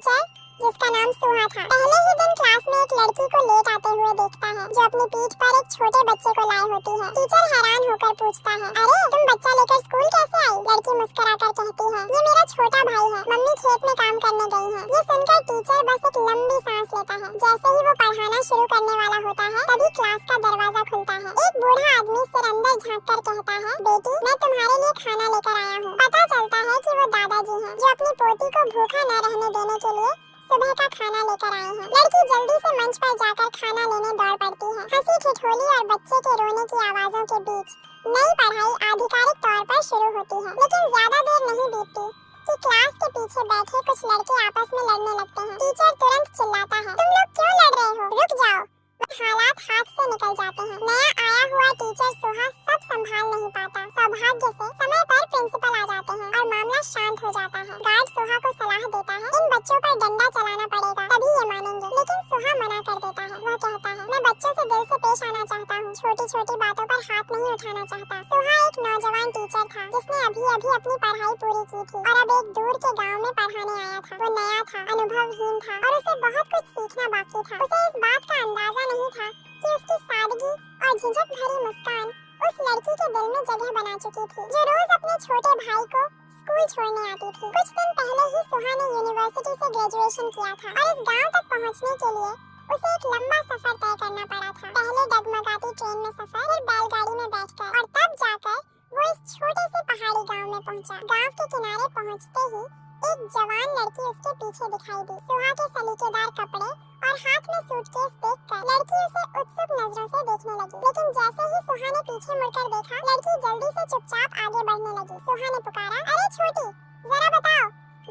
Teacher जिसका नाम सुहा था पहले ही दिन क्लास में एक लड़की को लेट आते हुए देखता है जो अपनी पीठ पर एक छोटे बच्चे को लाए होती है। टीचर हैरान होकर पूछता है, अरे तुम बच्चा लेकर स्कूल कैसे आई? लड़की मुस्कुराकर कहती है, ये मेरा छोटा भाई है, मम्मी खेत में काम करने गई है। ये सुनकर टीचर बस एक लंबी सांस लेता है। जैसे ही वो पढ़ाना शुरू करने वाला होता है तभी क्लास का दरवाजा खुलता है। एक बूढ़ा आदमी सिर अंदर झाँक कर कहता है, बेटी मैं तुम्हारे लिए खाना लेकर आया हूँ। पता चलता है कि वो दादाजी हैं जो अपनी पोती को भूखा न रहने देने के लिए सुबह का खाना लेकर आए हैं। लड़की जल्दी से मंच पर जाकर खाना लेने दौड़ पड़ती है। हंसी ठिठोली और बच्चे के रोने की आवाजों के बीच नई पढ़ाई आधिकारिक तौर पर शुरू होती है। लेकिन ज्यादा देर नहीं बीतती कि क्लास के पीछे बैठे कुछ लड़के आपस में लड़ने लगते हैं। टीचर तुरंत चिल्लाता है, तुम लोग क्यों लड़ रहे हो? रुक जाओ। हालात हाथ से निकल जाते हैं। नया आया हुआ टीचर सुहा सब संभाल नहीं पाता। सौभाग्य से समय पर प्रिंसिपल आ जाते हैं और मामला शांत हो जाता है। गार्ड सुहा को सलाह देता है, इन बच्चों पर डंडा चलाना पड़ेगा तभी ये मानेंगे। लेकिन सुहा मना कर देता है। वह कहता है, मैं बच्चों से दिल से पेश आना चाहता हूँ, छोटी छोटी बातों पर हाथ नहीं उठाना चाहता। सुहा एक नौजवान टीचर था जिसने अभी अभी अपनी पढ़ाई पूरी की थी और अब एक दूर के गाँव में पढ़ाने आया था। वो नया था, अनुभवहीन था और उसे बहुत कुछ सीखना बाकी था। उसे इस बात का अंदाजा नहीं था कि उसकी सादगी और झिझक भरी मुस्कान उस लड़की के दिल में जगह बना चुकी थी जो रोज अपने छोटे भाई को स्कूल छोड़ने आती थी। कुछ दिन पहले ही सुहा ने यूनिवर्सिटी से ग्रेजुएशन किया था और इस गांव तक पहुंचने के लिए उसे एक लंबा सफर तय करना पड़ा था। पहले डगमगाती ट्रेन में सफर, फिर बैलगाड़ी में बैठकर और तब जाकर वो इस छोटे से पहाड़ी गाँव में पहुँचा। गाँव के किनारे पहुँचते ही एक जवान लड़की उसके पीछे दिखाई दी। सुहा के सलीकेदार कपड़े और हाथ में सूटकेस देखकर लड़की उसे उत्सुक नजरों से देखने लगी। लेकिन जैसे ही सुहा ने पीछे मुड़कर देखा, लड़की जल्दी से चुपचाप आगे बढ़ने लगी। सुहा ने पुकारा, अरे छोटी, जरा बताओ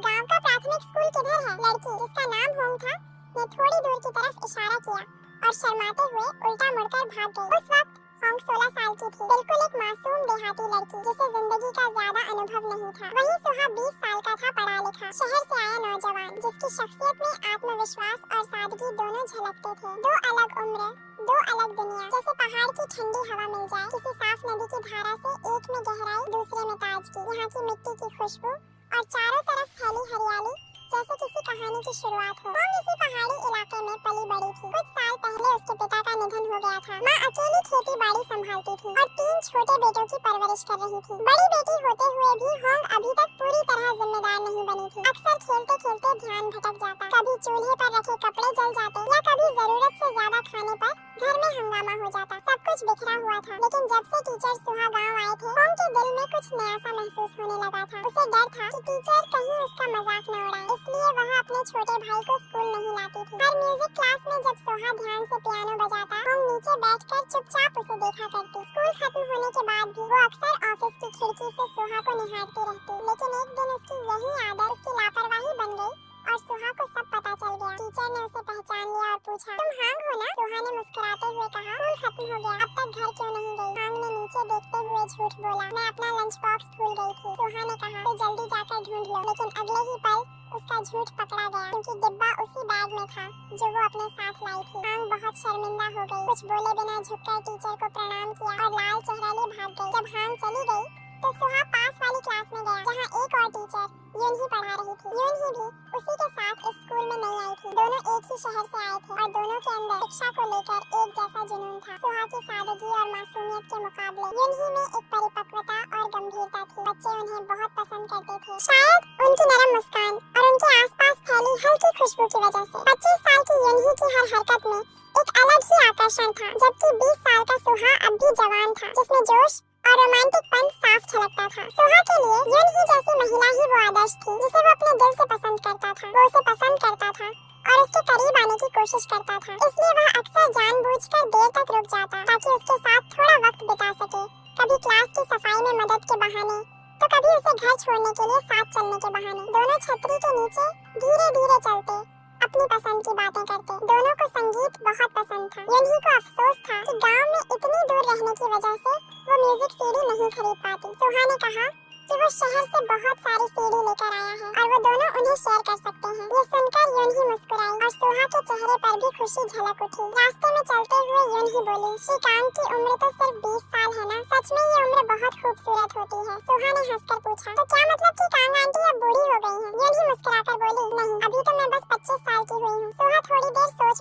गांव का प्राथमिक स्कूल किधर है? लड़की जिसका नाम होम था ने थोड़ी दूर की तरफ इशारा किया और शर्माते हुए उल्टा मुड़कर भाग गई। उस वक्त होम 16 साल की थी, बिल्कुल एक मासूम देहाती लड़की जिसे जिंदगी का ज्यादा अनुभव नहीं था। वहीं सुहा 20 साल का था, पढ़ा लिखा, शहर से आया नौजवान जिसकी शख्सियत में आत्मविश्वास और सादगी दोनों झलकते थे। दो अलग उम्र, दो अलग दुनिया। जैसे पहाड़ की ठंडी हवा मिल जाए किसी साफ नदी की धारा से, एक में गहराई दूसरे में ताजगी। यहाँ की मिट्टी की खुशबू और चारों तरफ फैली हरियाली जैसे किसी कहानी की शुरुआत हो। वो इसी पहाड़ी इलाके में पली बड़ी थी। कुछ साल पहले उसके पिता का निधन हो गया था। माँ अकेली खेती बाड़ी संभालती थी और 3 छोटे बेटों की परवरिश कर रही थी। बड़ी बेटी होते हुए भी होंग अभी तक पूरी तरह जिम्मेदार नहीं बनी थी। अक्सर खेलते खेलते ध्यान भटक जाता, कभी चूल्हे पर रखे कपड़े जल जाते या कभी जरूरत से ज्यादा खाने पर घर में हंगामा हो जाता। सब कुछ बिखरा हुआ था। लेकिन जब से टीचर सुहा गाँव आए थे, होंग के दिल में कुछ नया सा महसूस होने लगा था। उसे डर था कि टीचर कहीं उसका मजाक न उड़ाए, इसलिए वह अपने छोटे भाई को स्कूल नहीं लाती थी। हर म्यूजिक क्लास में जब सुहा ध्यान से पियानो बजाता, होंग नीचे बैठकर चुपचाप उसे देखा करती। स्कूल खत्म होने के बाद भी वो अक्सर ऑफिस की खिड़की से सुहा को निहारती रहती। लेकिन एक दिन उसकी यही आदत उसकी लापरवाही बन गई और सुहा को सब पता चल गया। टीचर ने उसे पहचान लिया और पूछा, तुम हांग हो ना? सुहा ने मुस्कुराते हुए कहा, स्कूल खत्म हो गया, अब तक घर क्यों नहीं गई? हांग ने नीचे देखते हुए झूठ बोला, मैं अपना लंच बॉक्स भूल गई थी। सुहा ने कहा, तो जल्दी जाकर ढूंढ लो। लेकिन अगले ही पल उसका झूठ पकड़ा गया क्योंकि डिब्बा उसी बैग में था जो वो अपने साथ लाई थी। हांग बहुत शर्मिंदा हो गई। कुछ बोले बिना झुककर टीचर को प्रणाम किया और लाल चेहरा लिए भाग गई। जब हांग चली गई तो सुहा पास वाली क्लास में गया जहाँ एक और टीचर यून ही पढ़ा रही थी। यून ही भी उसी के साथ इस स्कूल में नहीं आई थी। दोनों एक ही शहर से आए थे और दोनों के अंदर शिक्षा को लेकर एक जैसा जुनून था। सुहा की सादगी और मासूमियत के मुकाबले यून ही में एक परिपक्वता और गंभीरता थी। बच्चे उन्हें बहुत पसंद करते थे, शायद उनकी नरम मुस्कान और उनके आसपास फैली हल्की खुशबू की वजह से। 25 साल की यून ही की हर हरकत में एक अलग ही आकर्षण था, जबकि 20 साल का सुहा अब भी जवान था जिसमें जोश और रोमांटिकपन साफ झलकता था। सुहा के लिए यून ही जैसी महिला ही वो आदर्श थी जिसे वो अपने दिल से पसंद करता था। वो उसे पसंद करता था और उसके करीब आने की कोशिश करता था। इसलिए वह अक्सर जानबूझकर देर तक रुक जाता ताकि उसके साथ थोड़ा वक्त बिता सके। कभी क्लास की सफाई में मदद के बहाने तो कभी उसे घर छोड़ने के लिए साथ चलने के बहाने। दोनों छतरी के नीचे धीरे धीरे चलते, अपनी पसंद की बातें करते। दोनों को संगीत बहुत पसंद था। यून ही को अफसोस था कि गांव में इतनी दूर रहने की वजह से वो म्यूजिक सीडी नहीं खरीद पाती। सुहा ने कहा कि वो शहर से बहुत सारी सीडी लेकर आया है और वो दोनों उन्हें शेयर कर सकते हैं। ये सुनकर यून ही मुस्कुराई और सुहा के चेहरे पर भी खुशी झलक उठी। रास्ते में चलते हुए यून ही बोली, श्रीकांत की उम्र तो सिर्फ 20 साल है ना? सच में ये उम्र बहुत खूबसूरत होती है। सुहा ने हंसकर पूछा, तो क्या मतलब कि कांग आंटी अब बूढ़ी हो गई हैं? यून ही मुस्कुराकर बोली, नहीं, अभी तो मैं बस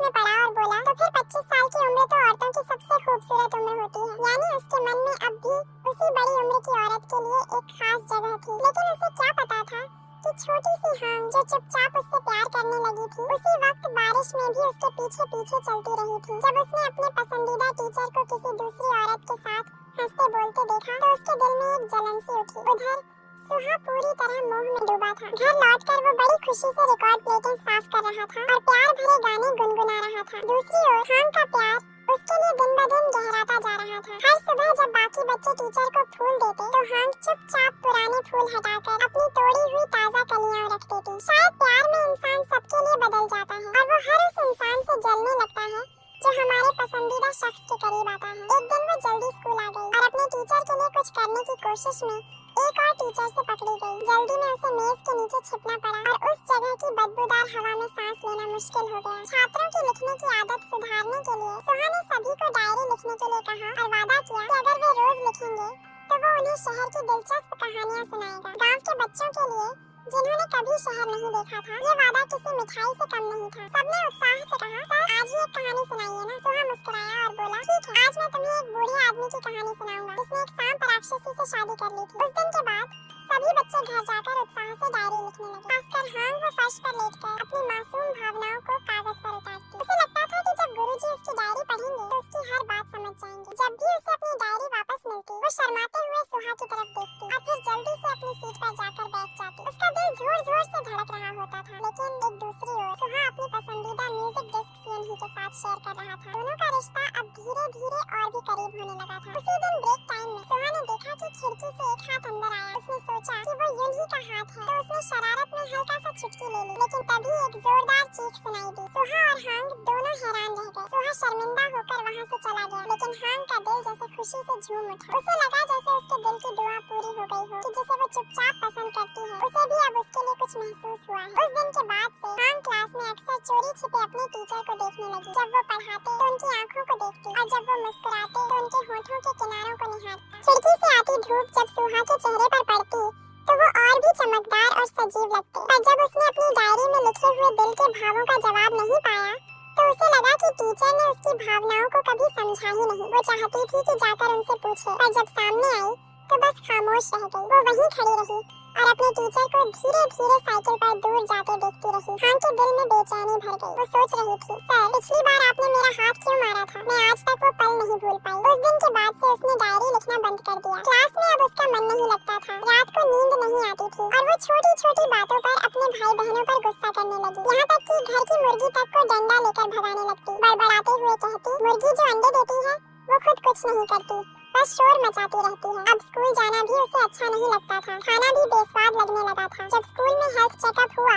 में पड़ा और बोला, तो फिर 25 साल की उम्र तो औरतों की सबसे खूबसूरत उम्र होती है। यानी उसके मन में अब भी उसी बड़ी उम्र की औरत के लिए एक खास जगह थी। लेकिन उसे क्या पता था कि छोटी सी हांग जो चुपचाप उससे प्यार करने लगी थी, उसी वक्त बारिश में भी उसके पीछे पीछे चलती रही थी। जब उसने अपने पसंदीदा टीचर को किसी दूसरी औरत के साथ हंसते बोलते देखा तो उसके दिल में एक जलन सी उठी। उधर सुहा पूरी तरह मोह में डूबा था। घर लौटकर वो बड़ी खुशी से रिकॉर्ड प्लेटें साफ कर रहा था और प्यार भरे गाने गुनगुना रहा था। दूसरी ओर हांग का प्यार उसके लिए दिन ब दिन गहराता जा रहा था। हर सुबह जब बाकी बच्चे टीचर को फूल देते तो हांग चुपचाप पुराने फूल हटाकर अपनी तोड़ी हुई ताजा कलियां रख देती। शायद प्यार में इंसान सबके लिए बदल जाता है और वो हर उस इंसान से जलने लगता है जो हमारे पसंदीदा शख्स के करीब आता है। एक दिन वो जल्दी स्कूल आ गई और अपने टीचर के लिए कुछ करने की कोशिश में एक और टीचर से पकड़ी गई। जल्दी में उसे मेज के नीचे छिपना पड़ा और उस जगह की बदबूदार हवा में सांस लेना मुश्किल हो गया। छात्रों की लिखने की आदत सुधारने के लिए सुहा ने सभी को डायरी लिखने के लिए कहा और वादा किया कि अगर वे रोज लिखेंगे तो वो उन्हें शहर की दिलचस्प कहानियां सुनाएगा। गाँव के बच्चों के लिए जिन्होंने कभी शहर नहीं देखा था, ये वादा किसी मिठाई से कम नहीं था। सबने उत्साह से कहा, सर आज ही एक कहानी सुनाइए ना। सुहा मुस्कुराया और बोला, ठीक है, आज मैं तुम्हें एक बूढ़े आदमी की कहानी सुनाऊंगा जिसने एक सांप राक्षसी से शादी कर ली थी। उस दिन के बाद सभी बच्चे घर जाकर उत्साह से डायरी लिखने लगे। खासकर हांग वो फर्श पर लेटकर अपनी मासूम भावनाओं को कागज पर उतारती। उसे लगता था कि जब गुरुजी उसकी डायरी पढ़ेंगे तो उसकी हर बात समझ जाएंगे। जब भी उसे अपनी डायरी वापस मिलती, वो शर्माते हुए सुहा की तरफ देखती और फिर जल्दी से अपनी सीट पर जाकर बैठ जाती। उसका दिल जोर जोर से धड़क रहा होता था। लेकिन एक दूसरी ओर सुहा अपनी पसंदीदा म्यूजिक डिस्क सीएनही के साथ शेयर कर रहा था। दोनों का रिश्ता अब धीरे धीरे और भी करीब होने लगा था। उसी दिन ब्रेक टाइम में सुहा ने देखा कि खिड़की से एक हाथ अंदर आया। उसने सोचा कि वो यूं ही का हाथ है, तो उसने शरारत में हल्का सा चुटकी ले ली। लेकिन तभी एक जोरदार चीख सुनाई दी। सुहा और हांग दोनों हैरान रह गए। सुहा शर्मिंदा होकर वहाँ से चला गया, लेकिन हांग का दिल जैसे खुशी से झूम उठा। उसे लगा जैसे उसके दिल की दुआ पूरी हो गई हो कि जिसे वो चुपचाप पसंद करती है, उसे भी अब उसके लिए कुछ महसूस हुआ है। उस दिन के बाद से हांग क्लास में अक्सर चोरी छिपे अपने टीचर को देखने लगी। जब वो पढ़ाते तो उनकी आंखों को देखती और जब वो मुस्कुराते तो उनके होठों के किनारों को निहारती। खिड़की से आती धूप जब सुहा के चेहरे पर पड़ती तो वो और भी चमकदार और सजीव लगते। पर जब उसने अपनी डायरी में लिखे हुए दिल के भावों का जवाब नहीं पाया तो उसे लगा कि टीचर ने उसकी भावनाओं को कभी समझा ही नहीं। वो चाहती थी कि जाकर उनसे पूछे, पर जब सामने आई तो बस खामोश रह गई। वो वहीं खड़ी रही और अपने टीचर को धीरे धीरे साइकिल पर दूर जाते देखती रही। हांग के दिल में बेचैनी भर गई। वो सोच रही थी, सर पिछली बार आपने मेरा हाथ क्यों मारा था? मैं आज तक वो पल नहीं भूल पाई। उस दिन के बाद से उसने डायरी लिखना बंद कर दिया। क्लास में अब उसका मन नहीं लगता था। रात को नींद नहीं आती थी और वो छोटी छोटी बातों पर अपने भाई बहनों पर गुस्सा करने लगी। यहाँ तक कि घर की मुर्गी तक को डंडा लेकर भगाने लगती। बड़बड़ाते हुए कहती, मुर्गी जो अंडे देती है वो खुद कुछ नहीं करती, बस शोर मचाती रहती है। अब स्कूल जाना भी उसे अच्छा नहीं लगता था। खाना भी बेस्वाद लगने लगा था। जब स्कूल में हेल्थ चेकअप हुआ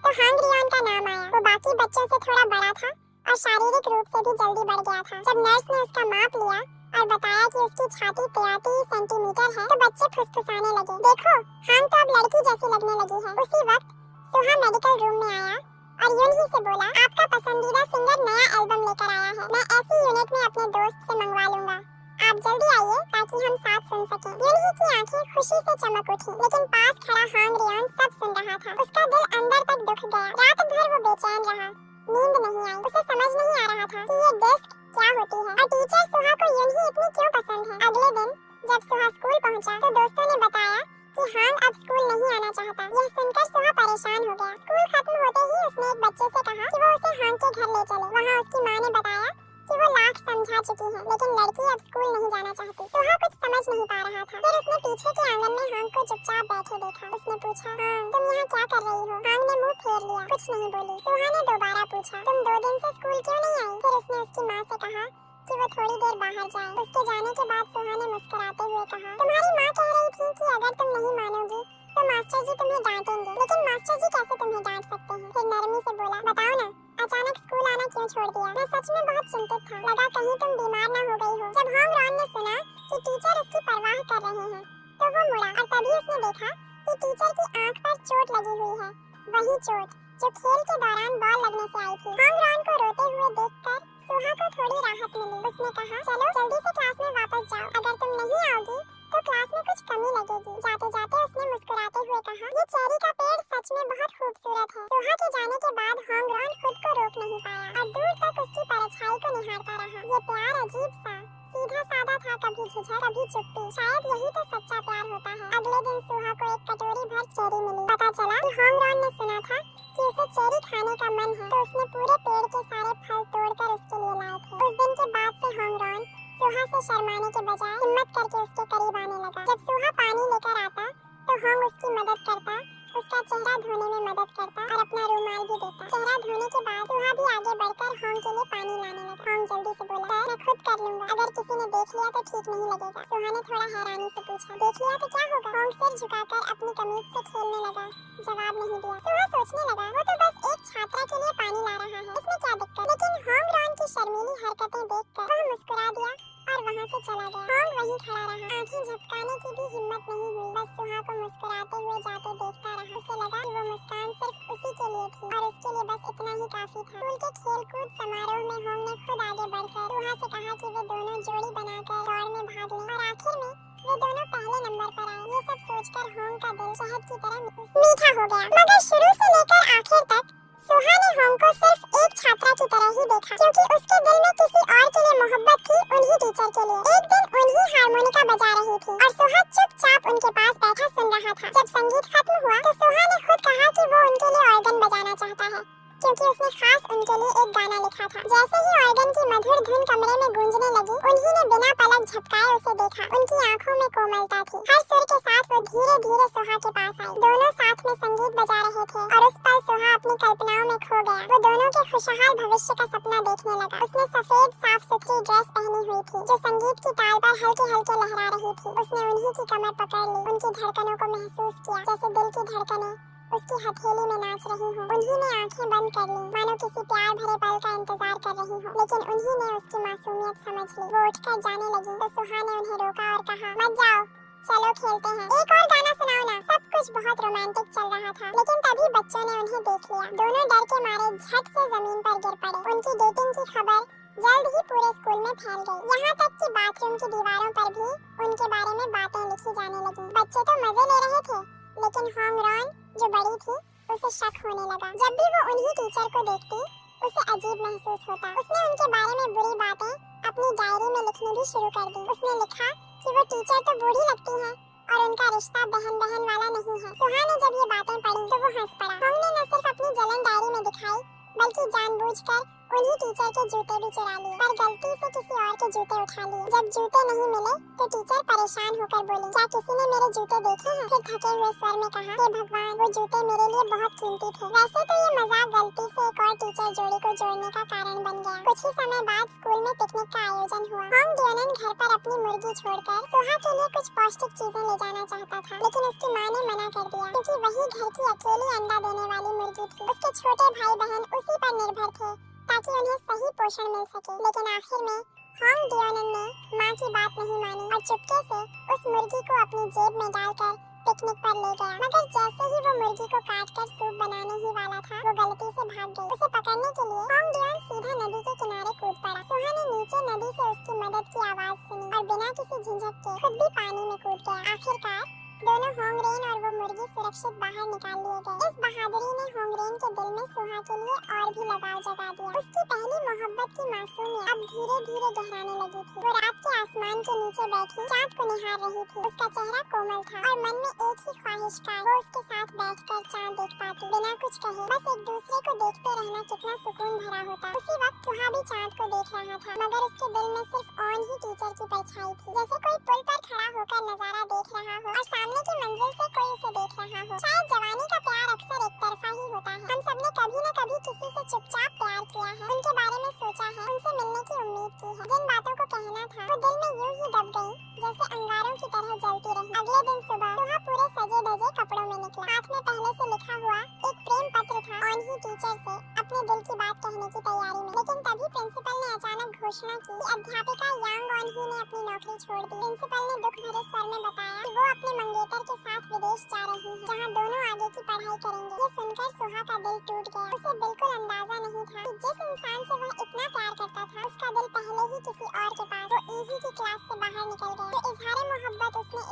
तो हांग रियोन का नाम आया। वो बाकी बच्चों से थोड़ा बड़ा था और शारीरिक रूप से भी जल्दी बढ़ गया था। जब नर्स ने उसका माप लिया और बताया कि उसकी छाती 33 सेंटीमीटर है तो बच्चे फुसफुसाने लगे। देखो, हांग तो अब लड़की जैसी लगने लगी है। उसी वक्त सुहा मेडिकल रूम में आया और यूं ही से बोला, आपका पसंदीदा सिंगर नया एल्बम लेकर आया है। मैं ऐसी यूनिट में अपने दोस्त से मंगवा लूंगा। आप जल्दी आइए ताकि हम साथ सुन सकें। यूनही की आंखें खुशी से चमक उठी, लेकिन पास खड़ा हांग रियोन सब सुन रहा था। उसका दिल अंदर तक दुख गया। रात भर वो बेचैन रहा, नींद नहीं आई। उसे समझ नहीं आ रहा था कि ये डिस्क क्या होती है और टीचर सुहा को यूनही इतनी क्यों पसंद है। अगले दिन जब सुहा स्कूल पहुंचा तो दोस्तों ने बताया कि हांग अब स्कूल नहीं आना चाहता। यह सुनकर सुहा परेशान हो गया। स्कूल खत्म होते ही उसने एक बच्चे से कहा कि वो उसे हांग के घर ले चले। वहाँ उसकी माँ ने बताया कि वो लाख समझा चुकी है, लेकिन लड़की अब स्कूल नहीं जाना चाहती। सुहा कुछ समझ नहीं पा रहा था। फिर उसने पीछे के आंगन में हांग को चुपचाप बैठे देखा। उसने पूछा, हांग तुम यहाँ क्या कर रही हो? हांग ने मुंह फेर लिया, कुछ नहीं बोली। सुहा ने दोबारा पूछा, तुम 2 दिन से स्कूल क्यों नहीं आई? फिर उसने उसकी माँ से कहा कि वो थोड़ी देर बाहर जाए। उसके जाने के बाद सुहा ने मुस्कुराते हुए कहा, तुम्हारी माँ कह रही थी कि अगर तुम नहीं मानोगी तो मास्टर जी तुम्हें डांटेंगे, लेकिन मास्टर जी कैसे तुम्हें डांट सकते हैं? फिर नरमी से बोला, बताओ ना, अचानक स्कूल आना क्यों छोड़ दिया? मैं सच में बहुत चिंतित था, लगा कहीं तुम बीमार ना हो गई हो। जब हांग रॉन ने सुना कि टीचर उसकी परवाह कर रहे हैं तो वो मुड़ा और तभी उसने देखा कि टीचर की आंख पर चोट लगी हुई है, वही चोट जो खेल के दौरान बॉल लगने से आई थी। हांग रॉन को रोते हुए देखकर सुहा को थोड़ी राहत मिली। उसने कहा, चलो जल्दी से क्लास में वापस जाओ, अगर तुम नहीं आओगी तो क्लास में कुछ कमी लगेगी। जाते जाते उसने मुस्कुराते हुए कहा, ये चेरी का पेड़ सच में बहुत खूबसूरत है। सुहा के जाने के बाद होंगरॉन खुद को रोक नहीं पाया और दूर तक उसकी परछाई को निहारता रहा। ये प्यार अजीब सा सीधा साधा था, कभी झिझक कभी चुप्पी। शायद यही तो सच्चा प्यार होता है। अगले दिन सुहा को एक कटोरी भर चेरी मिली। पता चला कि होंगरॉन ने सुना था कि उसे चेरी खाने का मन है, तो उसने पूरे पेड़ के सारे फल तोड़कर उसके लिए लाए थे। उस दिन के बाद से होंगरॉन सुहा से शर्माने के बजाय हिम्मत करके उसके करीब आने लगा। जब सुहा पानी लेकर आता तो होंग उसकी मदद करता, उसका चेहरा धोने में मदद करता और अपना रुमाल भी देता। चेहरा धोने के बाद सुहा भी आगे बढ़कर होंग के लिए पानी लाने लगा। होंग जल्दी से बोला, मैं खुद कर लूंगा, अगर किसी ने देख लिया तो ठीक नहीं लगेगा। सुहा ने थोड़ा हैरानी से पूछा, देख लिया तो क्या होगा? होंग सिर झुकाकर अपनी कमीज से खेलने लगा, जवाब नहीं दिया। सुहा सोचने लगा, वो तो बस एक छात्रा के लिए पानी ला रहा है, इसमें क्या दिक्कत? लेकिन होंगरॉन की शर्मीली हरकतें देखकर वह मुस्कुरा दिया और वहाँ से चला गया। होंग वहीं खड़ा रहा, आंखें झपकाने की भी हिम्मत नहीं हुई, बस सुहा को मुस्कुराते हुए जाते देखता रहा। उसे लगा कि वो मुस्कान सिर्फ उसी के लिए थी और उसके लिए बस इतना ही काफी था। स्कूल के खेलकूद समारोह में होंग ने खुद आगे बढ़कर सुहा से कहा कि वे दोनों जोड़ी बनाकर दौड़ में भाग लें और आखिर में वे दोनों पहले नंबर पर आए। ये सब सोचकर होंग का दिल शहद की तरह मीठा हो गया। मगर शुरू से लेकर आखिर तक सुहा ने होंग को सिर्फ एक छात्रा की तरह ही देखा, क्योंकि उसके दिल में किसी और के लिए मोहब्बत थी, उन्हीं टीचर के लिए। एक दिन उन्हीं हारमोनिका बजा रही थी और सुहा चुपचाप उनके पास बैठा सुन रहा था। जब संगीत खत्म हुआ तो सुहा ने खुद कहा कि वो उनके लिए ऑर्गन बजाना चाहता है, क्योंकि उसने खास उनके लिए एक गाना लिखा था। जैसे ही ऑर्गन की मधुर धुन कमरे में गूंजने लगी, उन्हीं ने बिना पलक झपकाए उसे देखा। उनकी आंखों में कोमलता थी। हर सुर के साथ वो धीरे धीरे सुहा के पास आई। दोनों साथ में संगीत बजा रहे थे और उस पल सुहा अपनी कल्पनाओं में खो गया। वो दोनों के खुशहाल भविष्य का सपना देखने लगा। उसने सफेद साफ सुथरी ड्रेस पहनी हुई थी, जो संगीत की ताल पर हल्के हल्के लहरा रही थी। उसने उन्हीं की कमर पकड़ ली, उनकी धड़कनों को महसूस किया, जैसे दिल की धड़कनें उसकी हथेली में नाच रही हो। उन्हीं ने आंखें बंद कर ली, मानो किसी प्यार भरे पल का इंतजार कर रही हो। लेकिन उन्हीं ने उसकी मासूमियत समझ ली। वो उठकर जाने लगी तो सुहा ने उन्हें रोका और कहा, मत जाओ, चलो खेलते हैं, एक और गाना सुनाओ ना। सब कुछ बहुत रोमांटिक चल रहा था, लेकिन तभी बच्चों ने उन्हें देख लिया। दोनों डर के मारे झट से जमीन पर गिर पड़े। उनकी डेटिंग की खबर जल्द ही पूरे स्कूल में फैल गई। यहाँ तक कि बाथरूम की दीवारों पर भी उनके बारे में बातें लिखी जाने लगी। बच्चे तो मजे ले रहे थे, लेकिन होंगरॉन जो बड़ी थी उसे शक होने लगा। जब भी वो उन्हीं टीचर को देखती उसे अजीब महसूस होता। उसने उनके बारे में बुरी बातें अपनी डायरी में लिखनी भी शुरू कर दी। उसने लिखा कि वो टीचर तो बूढ़ी लगती है और उनका रिश्ता बहन बहन वाला नहीं है। सुहा ने जब ये बातें पढ़ी तो वो हंस पड़ा। होंग ने न सिर्फ अपनी जलन डायरी में दिखाई, बल्कि जानबूझकर उन्हीं टीचर के जूते भी चुरा लिए, पर गलती से किसी और के जूते उठा लिए। जब जूते नहीं मिले तो टीचर परेशान होकर बोली, क्या किसी ने मेरे जूते देखे हैं? फिर थके हुए स्वर में कहा, हे भगवान, वो जूते मेरे लिए बहुत कीमती थे। वैसे तो ये मजाक गलती से एक और टीचर जोड़ी को जोड़ने का कारण बन गया। कुछ ही समय बाद स्कूल में पिकनिक का आयोजन हुआ। होंग ड्योनन घर पर अपनी मुर्गी छोड़कर सुहा के लिए कुछ पौष्टिक चीजें ले जाना चाहता था, लेकिन उसकी माँ ने मना कर दिया, क्योंकि वही घर की अकेली अंडा देने वाली मुर्गी थी। उसके छोटे भाई बहन उसी पर निर्भर थे ताकि उन्हें सही पोषण मिल सके। लेकिन आखिर में होंग ड्योनन ने माँ की बात नहीं मानी और चुपके से उस मुर्गी को अपनी जेब में डालकर पिकनिक पर ले गया। मगर जैसे ही वो मुर्गी को काटकर सूप बनाने ही वाला था, वो गलती से भाग गई। उसे पकड़ने के लिए होंग ड्योन सीधा नदी के किनारे कूद पड़ा। सुहा ने नीचे नदी से उसकी मदद की आवाज सुनी और बिना किसी झिझक के खुद भी पानी में कूद गया। आखिरकार दोनों होंगरेन और वो मुर्गी सुरक्षित बाहर निकाल लिए गए। इस बहादुरी ने होंगरेन के दिल में सुहा के लिए और भी लगाव जगा दिया। उसकी पहली मोहब्बत की मासूमियत अब धीरे धीरे गहराने लगी थी। वो रात के आसमान के नीचे बैठी चाँद को निहार रही थी। उसका चेहरा कोमल था और मन में एक ही ख्वाहिश था, वो उसके साथ बैठकर चाँद देख पाती, बिना कुछ कहे। बस एक दूसरे को देखते रहना कितना सुकून भरा होता। उसी वक्त सुहा भी चाँद को देख रहा था, मगर उसके दिल में सिर्फ ऑन ही टीचर की परछाई थी, जैसे कोई पुल पर खड़ा होकर नजारा देख रहा हो और सामने की मंजिल से कोई उसे देख रहा हो। शायद जवानी का प्यार अक्सर एक तरफा ही होता है। हम सबने कभी न कभी किसी से चुपचाप प्यार किया है, उनके बारे में सोचा है, उनसे मिलने की उम्मीद की है। जिन बातों को कहना था वो दिल में यूं ही दब गई जैसे अंगारों की तरह जलती रही। अगले दिन सुबह सुहा पूरे सजे धजे कपड़ों में निकला। हाथ में पहले से लिखा हुआ एक प्रेम पत्र था ऑन ही टीचर से अपने दिल की बात कहने की तैयारी में। लेकिन तभी प्रिंसिपल ने अचानक घोषणा की कि अध्यापिका यांग ऑन ही ने अपनी नौकरी छोड़ दी। प्रिंसिपल ने दुख भरे स्वर में बताया कि वो अपने मंगेतर के साथ विदेश जा रही है, जहाँ दोनों आगे की पढ़ाई करेंगे। ये सुनकर सुहा का दिल टूट गया। उसे बिल्कुल अंदाजा नहीं था कि जिस इंसान से वह इतना प्यार करता था, उसका दिल पहले ही किसी और के पास, वो इजी की क्लास से बाहर निकल गया। तो इजहार मोहब्बत उसने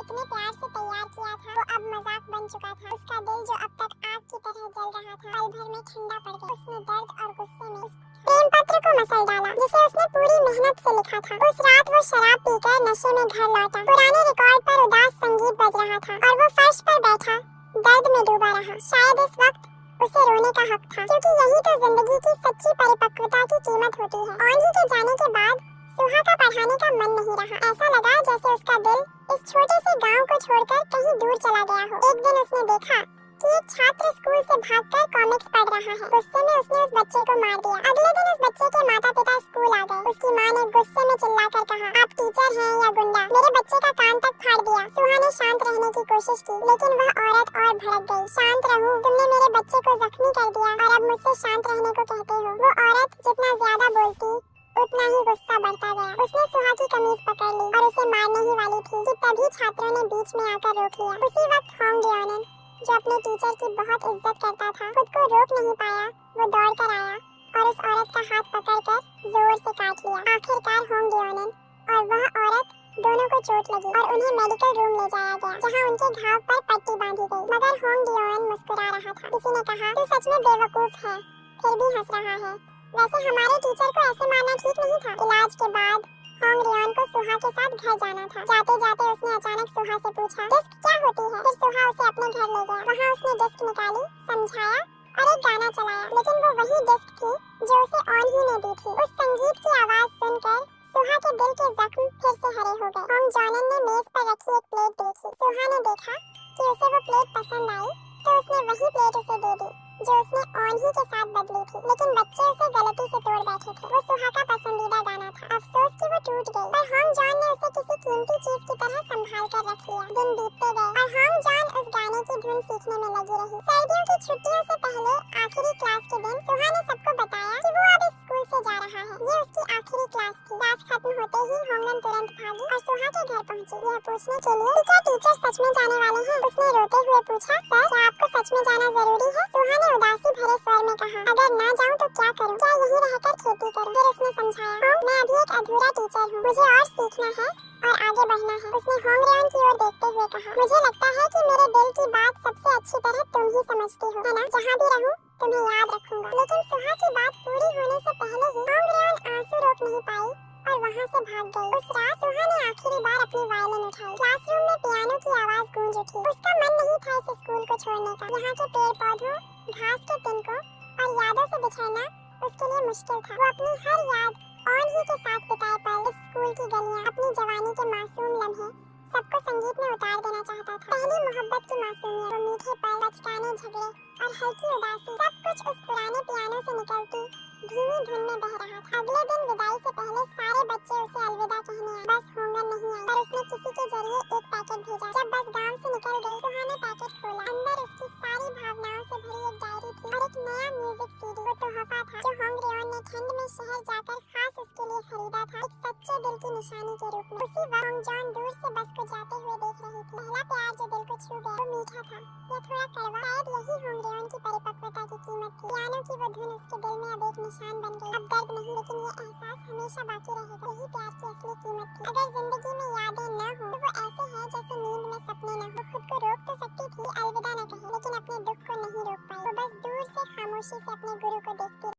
उसने दर्द और गुस्से में प्रेम पत्र को मसल डाला जिसे उसने पूरी मेहनत से लिखा था। उस रात वो शराब पीकर नशे में घर लौटा। पुराने रिकॉर्ड पर उदास संगीत बज रहा था और वो फर्श पर बैठा दर्द में डूबा रहा। शायद इस वक्त उसे रोने का हक था, क्योंकि यही तो जिंदगी की सच्ची परिपक्वता की कीमत होती है। ऑनही के जाने के बाद सुहा का पढ़ाने का मन नहीं रहा। ऐसा लगा जैसे उसका दिल इस छोटे से गांव को छोड़कर कहीं दूर चला गया हो। एक दिन उसने देखा कि एक छात्र स्कूल से भागकर कॉमिक्स पढ़ रहा है। गुस्से में उसने उस बच्चे को मार दिया। अगले दिन उस बच्चे के माता-पिता स्कूल आ गए। उसकी माँ ने गुस्से में चिल्लाकर कहा, आप टीचर हैं या गुंडा? मेरे बच्चे का कान तक फाड़ दिया। सुहा ने शांत रहने की कोशिश की, लेकिन वह औरत और भड़क गई। शांत रहूं? तुमने मेरे बच्चे को जख्मी कर दिया और अब मुझसे शांत रहने को कहते हो। वो औरत जितना ज्यादा बोलती उतना ही गुस्सा बढ़ता गया। उसने सुहा की कमीज पकड़ ली और उसे मारने ही वाली थी कि तभी छात्रों ने बीच में आकर रोक लिया। उसी वक्त होंग डियोनेन, जो अपने टीचर की बहुत इज्जत करता था, खुद को रोक नहीं पाया। वो दौड़ कर आया और उस औरत का हाथ पकड़कर जोर से काट लिया। आखिरकार होंग डियोनेन और वह औरत दोनों को चोट लगी और उन्हें मेडिकल रूम ले जाया गया, जहां उनके घाव पर पट्टी बांधी गई। मगर होंग डियोनेन मुस्कुरा रहा था। किसी ने कहा, तू सच में बेवकूफ है, फिर भी हंस रहा है। वैसे हमारे टीचर को ऐसे मारना ठीक नहीं था। इलाज के बाद होंग डियोनेन को सुहा के साथ घर जाना था। जाते जाते उसने अचानक सुहा से पूछा, डिस्क क्या होती है? फिर सुहा उसे अपने घर ले गया। वहाँ उसने डिस्क निकाली, समझाया और एक गाना चलाया, लेकिन वो वही डिस्क थी जो उसे ऑनही ने दी थी। उस संगीत की आवाज सुनकर सुहा के दिल के जख्म फिर से हरे हो गए। होंग डियोनेन ने मेज पर रखी एक प्लेट देखी। सुहा ने देखा कि उसे वो प्लेट पसंद आई, तो उसने वही प्लेट उसे दे दी जो उसने ऑनही के साथ बदली थी, लेकिन बच्चे उसे गलती से तोड़ बैठे थे। वो सुहा का पसंदीदा गाना था। अफसोस कि वो टूट गई, पर होंग जॉन ने उसे किसी कीमती चीज की तरह संभाल कर रख लिया। दिन बीतते गए और होंग जॉन उस गाने की धुन सीखने में लगी रही। सर्दियों की छुट्टियों से पहले आखिरी क्लास के दिन सुहा ने सबको बताया कि वो अब इस स्कूल से जा रहा है। ये उसकी आखिरी क्लास थी। क्लास खत्म होते ही होंगन तुरंत भागी और सुहा के घर पहुंची, यह पूछने के लिए कि क्या टीचर सच में जाने वाले हैं। उसने रोते हुए पूछा, सर क्या आपको सच में जाना जरूरी है? सुहा ने उदासी भरे स्वर में कहा, अगर ना जाऊं तो क्या करूं? क्या यहीं रहकर खेती करूं? फिर उसने समझाया, मैं अभी एक अधूरा टीचर हूँ, मुझे और सीखना है और आगे बढ़ना है। उसने होंग डियोनेन की ओर देखते हुए कहा, मुझे लगता है कि मेरे दिल की बात सबसे अच्छी तरह तुम ही समझती हो, है ना? जहाँ भी रहूं तुम्हें याद रखूंगा। लेकिन सुहा की बात पूरी होने से पहले ही होंग डियोनेन आंसू रोक नहीं पाई और वहाँ से भाग गई। उस रात सुहा ने आखिरी बार अपनी वायलिन उठाई। क्लासरूम में पियानो की आवाज गूंज उठी। उसका मन नहीं था इस स्कूल को छोड़ने का। यहाँ के पेड़ पौधों, घास के तिनकों और यादों से बिछड़ना उसके लिए मुश्किल था। वो अपनी हर याद ऑनही के साथ बिताए पल, इस स्कूल की गलियाँ, अपनी जवानी के मासूम लम्हे सबको संगीत में उतार देना चाहता था। पहली मोहब्बत की मासूमियत, वो मीठे पल, बचकाने झगड़े और हल्की उदासी, सब कुछ उस पुराने पियानो से निकलती धीमी धुन में बह रहा था। अगले दिन विदाई से पहले सारे बच्चे उसे अलविदा कहने आए। बस होंगन नहीं आई, पर उसने किसी के जरिए एक पैकेट भेजा। जब बस गांव से निकल गई, सुहा ने पैकेट खोला। अंदर उसकी सारी भावनाओं से भरी एक डायरी थी और एक नया म्यूजिक सीडी। वो तोहफा था जो होंग डियोनेन ने ठंड में शहर जाकर खास उसके लिए खरीदा था, एक सच्चे दिल की निशानी के रूप में। उसी वक्त होंग जॉन दूर से बस को जाते हुए देख रही थी। पहला प्यार जो दिल को छू गया, वो मीठा था या थोड़ा कड़वा। शायद यही होंग डियोनेन की परिपक्वता की कीमत थी। पियानो की वो धुन उसके दिल में अब एक निशान बन गई। अब दर्द नहीं, लेकिन ये एहसास हमेशा बाकी रहेगा। यही प्यार की असली कीमत थी। अगर जिंदगी में यादें न हो तो वो ऐसे है जैसे नींद में सपने न हो। खुद को रोक तो सकती थी, अलविदा न कहे, लेकिन अपने दुख को नहीं रोक पाई। वो बस दूर से खामोशी से अपने गुरु को देखती